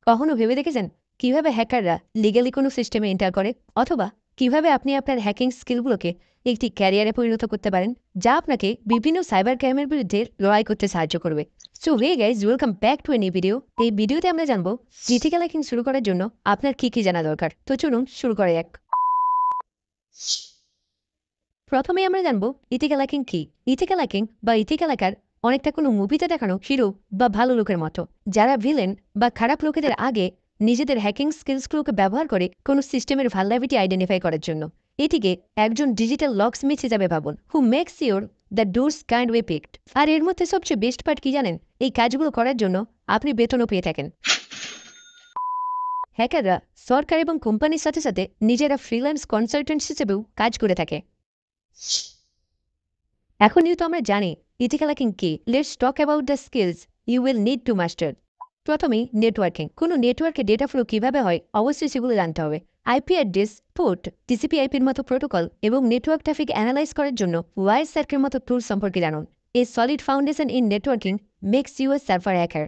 কখনো ভেবে দেখেছেন কিভাবে হ্যাকাররা লিগ্যালি কোনো সিস্টেমে এন্টার করে, অথবা কিভাবে আপনি আপনার হ্যাকিং স্কিলগুলোকে একটি ক্যারিয়ারে পরিণত করতে পারেন যা আপনাকে বিভিন্ন সাইবার ক্রাইমের বিরুদ্ধে লড়াই করতে সাহায্য করবে? So hey guys, welcome back to a new video. এই ভিডিওতে আমরা জানবো ইথিক্যাল হ্যাকিং শুরু করার জন্য আপনার কি কি জানা দরকার। তো চলুন শুরু করা যাক। প্রথমে আমরা জানবো ইথিক্যাল হ্যাকিং কি। ইথিক্যাল হ্যাকিং বা ইথিক্যাল হ্যাকার অনেকটা কোনো মুভিতে দেখানো হিরো বা ভালো লোকের মতো, যারা ভিলেন বা খারাপ লোকেদের আগে নিজেদের হ্যাকিং স্কিলসগুলোকে ব্যবহার করে কোনো সিস্টেমের ভালনারেবিলিটি আইডেন্টিফাই করার জন্য। এটিকে একজন ডিজিটাল লকস্মিথ হিসাবে ভাবুন, who makes your the doors kind way picked. আর এর মধ্যে সবচেয়ে বেস্ট পার্ট কি জানেন? এই কাজগুলো করার জন্য আপনি বেতনও পেয়ে থাকেন। হ্যাকাররা সরকার এবং কোম্পানির সাথে সাথে নিজেরা ফ্রিল্যান্স কনসালটেন্ট হিসেবেও কাজ করে থাকে। এখন যেহেতু আমরা জানি ইথিক্যাল হ্যাকিং কি, let's talk about the skills you will need to master. প্রথমেই নেটওয়ার্কিং। কোনো নেটওয়ার্কে ডেটা ফ্লো কীভাবে হয় অবশ্যই সেগুলো জানতে হবে। আইপি অ্যাড্রেস, পোর্ট, টিসিপি আইপির মতো প্রোটোকল এবং নেটওয়ার্ক ট্রাফিক অ্যানালাইজ করার জন্য ওয়াইস সার্কের মতো টুলস সম্পর্কে জানুন। A solid foundation in networking makes you a server hacker.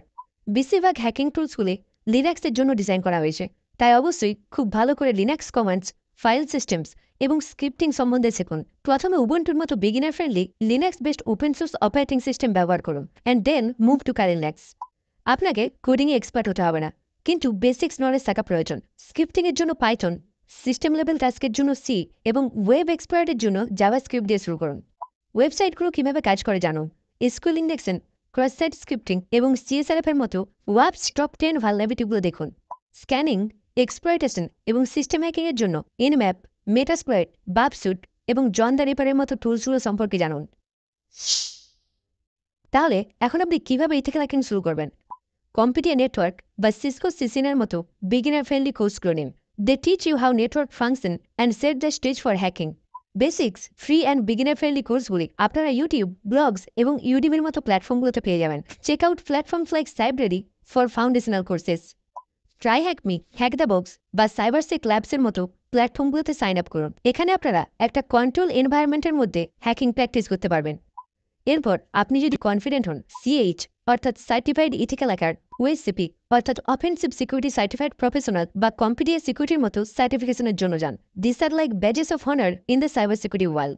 বেশিরভাগ হ্যাকিং টুলসগুলি লিনাক্সের জন্য ডিজাইন করা হয়েছে, তাই অবশ্যই খুব ভালো করে লিনাক্স কমান্ডস, ফাইল সিস্টেমস এবং স্ক্রিপ্টিং সম্বন্ধে শিখুন। প্রথমে উবুন্টুর মতো beginner friendly Linux based open source operating system ব্যবহার করুন and then move to Kali Linux. আপনাকে কোডিংয়ে এক্সপার্ট হতে হবে না, কিন্তু বেসিক্স নলেজ থাকা প্রয়োজন। স্ক্রিপ্টিংয়ের জন্য পাইথন, সিস্টেম লেভেল টাস্কের জন্য সি এবং ওয়েব এক্সপার্টের জন্য জাভা স্ক্রিপ্ট দিয়ে শুরু করুন। ওয়েবসাইটগুলো কীভাবে কাজ করে জানুন। SQL indexing, cross site scripting এবং সিএসআরএফ এর মতো ওয়াপস টপ 10 ভালনারেবিলিটিগুলো দেখুন। স্ক্যানিং, এক্সপ্লয়টেশন এবং সিস্টেম হ্যাকিংয়ের জন্য এনম্যাপ, মেটাস্প্লয়েট, বাপসুট এবং জন দ্য রিপারের মতো টুলসগুলো সম্পর্কে জানুন। তাহলে এখন আপনি কীভাবে ইথিক্যাল হ্যাকিং শুরু করবেন? কম্পিটিয়া নেটওয়ার্ক বা সিসকো সিসিনের মতো বিগিনার ফ্রেন্ডলি কোর্সগুলো নিন। They teach you how network function and set the stage for hacking. Basics, free and beginner friendly কোর্সগুলি আপনারা ইউটিউব, ব্লগস এবং ইউডিবির মতো প্ল্যাটফর্মগুলোতে পেয়ে যাবেন। Check out platforms like Cybrary for foundational courses. TryHackMe, Hack The Box বা CyberSec ল্যাবসের মতো প্ল্যাটফর্মগুলোতে sign up করুন। এখানে আপনারা একটা কন্ট্রোল এনভায়রনমেন্টের মধ্যে হ্যাকিং প্র্যাকটিস করতে পারবেন। এরপর আপনি যদি কনফিডেন্ট হন, সিএইচ অর্থাৎ সার্টিফাইড ইথিক্যাল হ্যাকার, ওএসসিপি অর্থাৎ অফেন্সিভ সিকিউরিটি সার্টিফাইড প্রফেশনাল বা কম্পিটিয়া সিকিউরিটির মতো সার্টিফিকেশনের জন্য যান। This are like badges of honour in the cyber security world.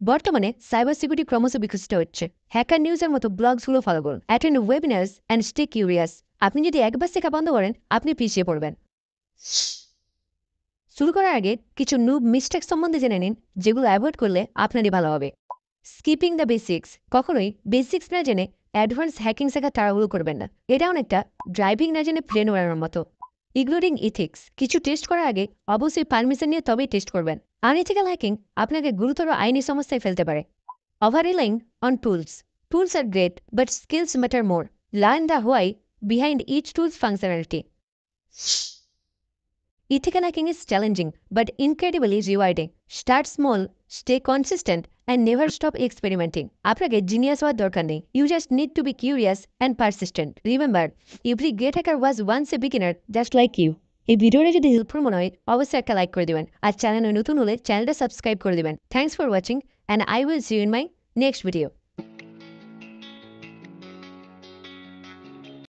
বর্তমানে সাইবার সিকিউরিটি ক্রমশ বিকশিত হচ্ছে। হ্যাকার নিউজের মতো ব্লগসগুলো ফলো করুন, attend webinars and stay curious. আপনি যদি একবার শেখা বন্ধ করেন, আপনি পিছিয়ে পড়বেন। শুরু করার আগে কিছু নুব মিস্টেক সম্বন্ধে জেনে নিন, যেগুলো অ্যাভয়েড করলে আপনারই ভালো হবে। Skipping the basics. কখনোই বেসিক্স না জেনে অ্যাডভান্স হ্যাকিং শেখা তাড়াহুড়ো করবেন না। এটা অনেকটা ড্রাইভিং না জেনে প্লেন ওড়ানোর মতো। Ignoring ethics. কিছু টেস্ট করার আগে অবশ্যই পারমিশন নিয়ে তবেই টেস্ট করবেন। আনইথিক্যাল হ্যাকিং আপনাকে গুরুতর আইনি সমস্যায় ফেলতে পারে। Over relying on tools. Tools are great, but skills matter more. Learn the why behind each tools functionality. Ethical hacking is challenging but incredibly rewarding. Start small, stay consistent, and never stop experimenting. আপনাকে genius হওয়ার দরকার নেই। You just need to be curious and persistent. Remember, every great hacker was once a beginner just like you. এই ভিডিওটা যদি helpful মনে হয় অবশ্যই একটা লাইক করে দিবেন, আর চ্যানেলে নতুন হলে চ্যানেলটা সাবস্ক্রাইব করে দিবেন। Thanks for watching and I will see you in my next video.